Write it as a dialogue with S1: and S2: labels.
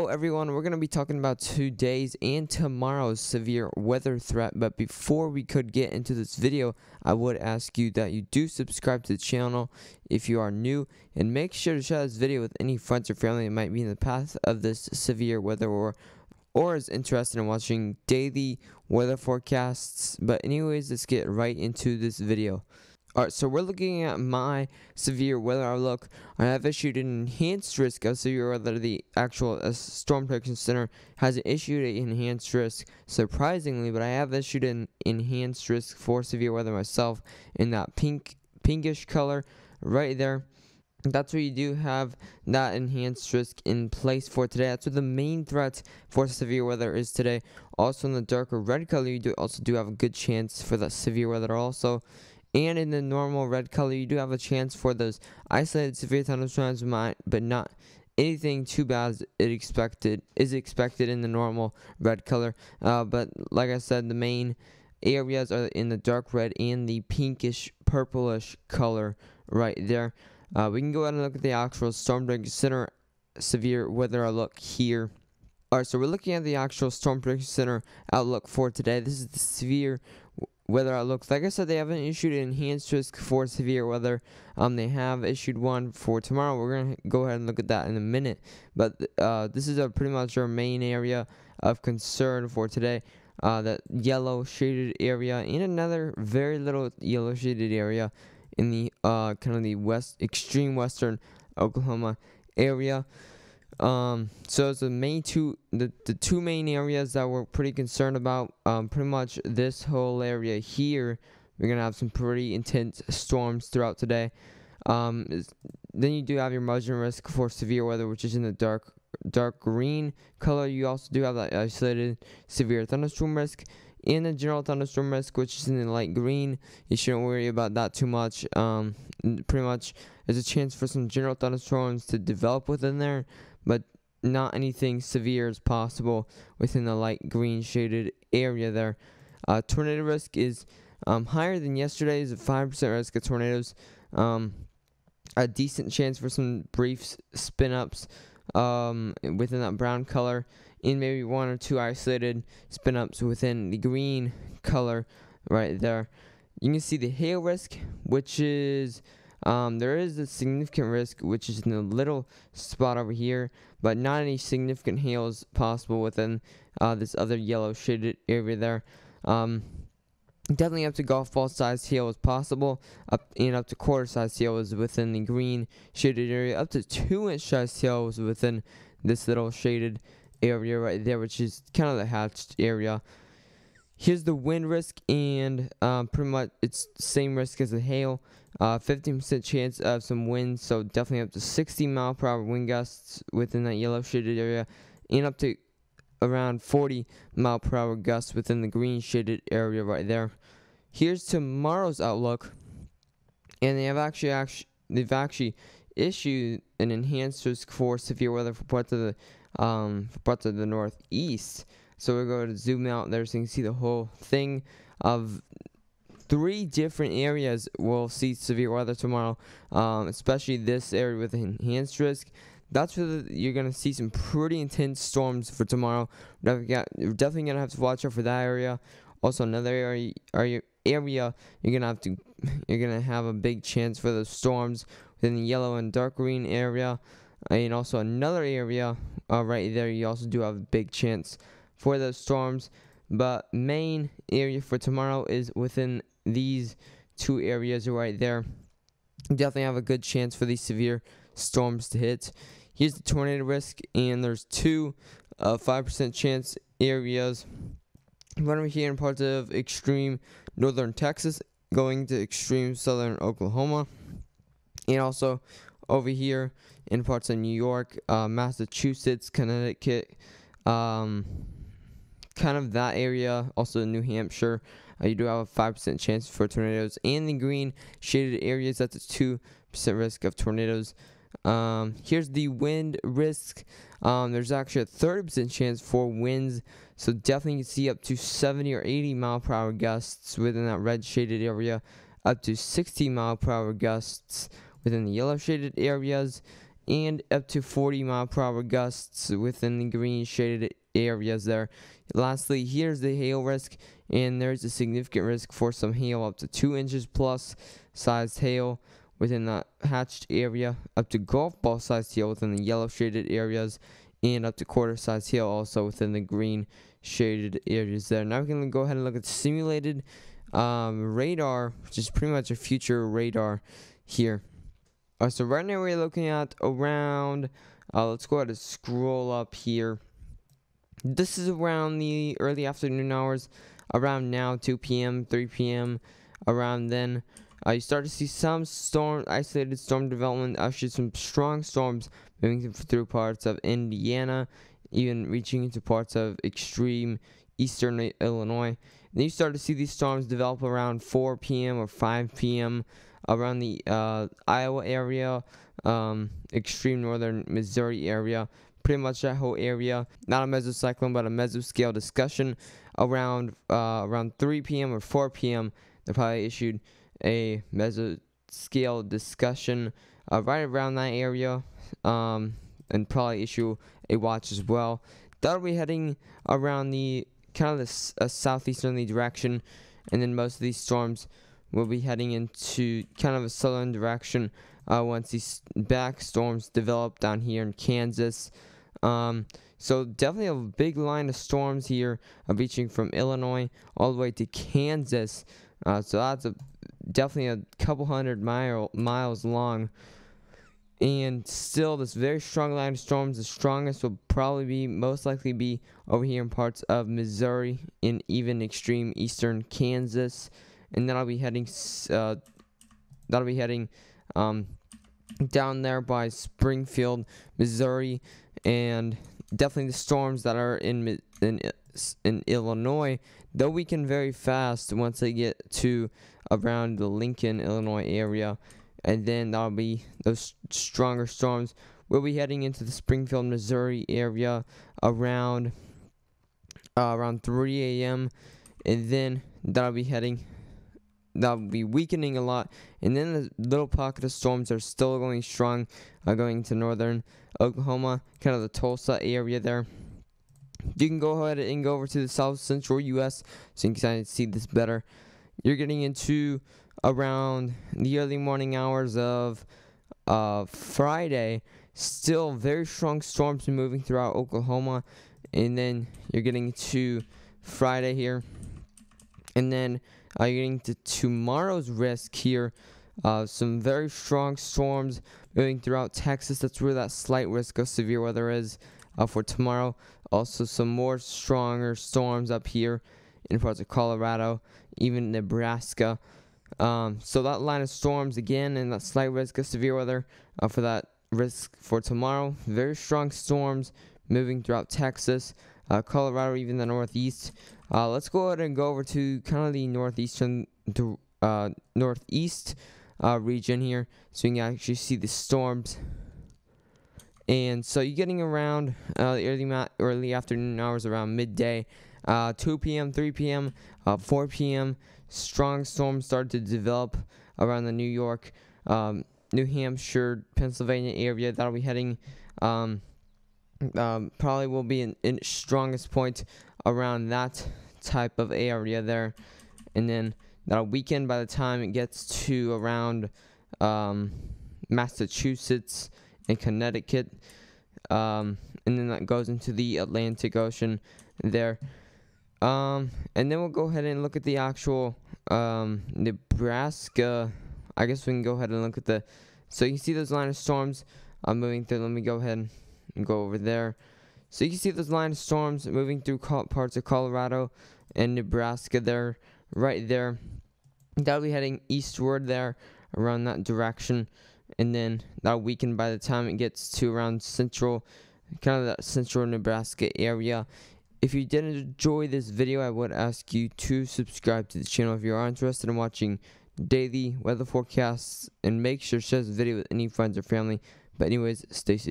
S1: everyone, we're going to be talking about today's and tomorrow's severe weather threat, but before we could get into this video, I would ask you that you do subscribe to the channel if you are new, and make sure to share this video with any friends or family that might be in the path of this severe weather or is interested in watching daily weather forecasts. But anyways, let's get right into this video. Alright, so we're looking at my severe weather outlook. I have issued an enhanced risk of severe weather. The actual Storm Prediction Center has issued an enhanced risk, surprisingly, but I have issued an enhanced risk for severe weather myself in that pinkish color right there. That's where you do have that enhanced risk in place for today. That's what the main threat for severe weather is today. Also in the darker red color, you also do have a good chance for that severe weather also. And in the normal red color, you do have a chance for those isolated severe thunderstorms, but not anything too bad is expected in the normal red color. But like I said, the main areas are in the dark red and the pinkish purplish color right there. We can go ahead and look at the actual Storm Prediction Center severe weather outlook here. Alright, so we're looking at the actual Storm Prediction Center outlook for today. This is the severe weather outlook. Like I said, they haven't issued an enhanced risk for severe weather. They have issued one for tomorrow. We're going to go ahead and look at that in a minute. But this is pretty much our main area of concern for today. That yellow shaded area and another very little yellow shaded area in the kind of the extreme western Oklahoma area. So it's the two main areas that we're pretty concerned about. Pretty much this whole area here, we're gonna have some pretty intense storms throughout today. Then you do have your margin risk for severe weather, which is in the dark green color. You also do have that isolated severe thunderstorm risk and the general thunderstorm risk, which is in the light green. You shouldn't worry about that too much. Pretty much there's a chance for some general thunderstorms to develop within there, but not anything severe is possible within the light green shaded area there. Tornado risk is higher than yesterday's, a 5% risk of tornadoes. A decent chance for some brief spin-ups within that brown color, and maybe one or two isolated spin-ups within the green color right there. You can see the hail risk, which is there is a significant risk, which is in the little spot over here, but not any significant hail is possible within this other yellow shaded area there. Definitely up to golf ball size hail is possible, up to quarter size hail is within the green shaded area. Up to 2-inch size hail is within this little shaded area right there, which is kind of the hatched area. Here's the wind risk, and pretty much it's the same risk as the hail. 15% chance of some wind, so definitely up to 60-mile-per-hour wind gusts within that yellow shaded area, and up to around 40-mile-per-hour gusts within the green shaded area right there. Here's tomorrow's outlook, and they've actually issued an enhanced risk for severe weather for parts of the northeast. So we're going to zoom out there so you can see the whole thing of 3 different areas will see severe weather tomorrow, especially this area with enhanced risk. That's where you're going to see some pretty intense storms for tomorrow. You're definitely going to have to watch out for that area. Also, another area you're going to have a big chance for those storms within the yellow and dark green area. And also another area right there, you also do have a big chance for those storms. But main area for tomorrow is within these 2 areas right there. You definitely have a good chance for these severe storms to hit. Here's the tornado risk, and there's 2 5% chance areas. One over here in parts of extreme northern Texas, going to extreme southern Oklahoma, and also over here in parts of New York, Massachusetts, Connecticut, kind of that area, also New Hampshire. You do have a 5% chance for tornadoes. And the green shaded areas, that's a 2% risk of tornadoes. Here's the wind risk. There's actually a 30% chance for winds, so definitely you can see up to 70 or 80 mile-per-hour gusts within that red shaded area, up to 60 mile-per-hour gusts within the yellow shaded areas, and up to 40-mile-per-hour gusts within the green shaded areas there. Lastly, here's the hail risk, and there's a significant risk for some hail up to 2 inches plus sized hail within the hatched area, up to golf ball sized hail within the yellow shaded areas, and up to quarter sized hail also within the green shaded areas there. Now we can go ahead and look at the simulated radar, which is pretty much a future radar here. So right now we're looking at around, let's go ahead and scroll up here. This is around the early afternoon hours, around now, 2 p.m., 3 p.m., around then. You start to see some isolated storm development, actually some strong storms moving through parts of Indiana, even reaching into parts of extreme eastern Illinois. Then you start to see these storms develop around 4 p.m. or 5 p.m. around the Iowa area, extreme northern Missouri area, pretty much that whole area. Not a mesocyclone, but a mesoscale discussion around 3 p.m. or 4 p.m. They probably issued a mesoscale discussion right around that area, and probably issue a watch as well. That'll be heading around the kind of the southeasterly direction, and then most of these storms will be heading into kind of a southern direction once these back storms develop down here in Kansas. So definitely a big line of storms here reaching from Illinois all the way to Kansas. So that's definitely a couple hundred miles long. And still, this very strong line of storms, the strongest will probably most likely be over here in parts of Missouri and even extreme eastern Kansas. And that'll be heading down there by Springfield, Missouri, and definitely the storms that are in Illinois, they'll weaken very fast once they get to around the Lincoln, Illinois area. And then that'll be those stronger storms. We'll be heading into the Springfield, Missouri area around 3 a.m. And then that'll be weakening a lot. And then the little pocket of storms are still going strong, going to northern Oklahoma, kind of the Tulsa area there. You can go ahead and go over to the south central U.S. so you can kind of see this better. You're getting into around the early morning hours of Friday. Still very strong storms moving throughout Oklahoma. And then you're getting to Friday here. And then you're getting to tomorrow's risk here. Some very strong storms moving throughout Texas. That's where that slight risk of severe weather is for tomorrow. Also some more stronger storms up here in parts of Colorado, even Nebraska. So that line of storms again, and that slight risk of severe weather for that risk for tomorrow. Very strong storms moving throughout Texas, Colorado, even the Northeast. Let's go ahead and go over to kind of the northeast region here, so you can actually see the storms. And so you're getting around the early afternoon hours, around midday, 2 p.m., 3 p.m., 4 p.m. Strong storms started to develop around the New York, New Hampshire, Pennsylvania area. That'll be heading, probably will be in its strongest point around that type of area there. And then that'll weaken by the time it gets to around Massachusetts and Connecticut. And then that goes into the Atlantic Ocean there. And then we'll go ahead and look at the actual Nebraska. I guess we can go ahead and look at the. So you can see those line of storms moving through. Let me go ahead and go over there. So you can see those line of storms moving through parts of Colorado and Nebraska there, right there. That'll be heading eastward there around that direction. And then that'll weaken by the time it gets to around central, kind of that central Nebraska area. If you did enjoy this video, I would ask you to subscribe to the channel if you are interested in watching daily weather forecasts, and make sure to share this video with any friends or family. But anyways, stay safe.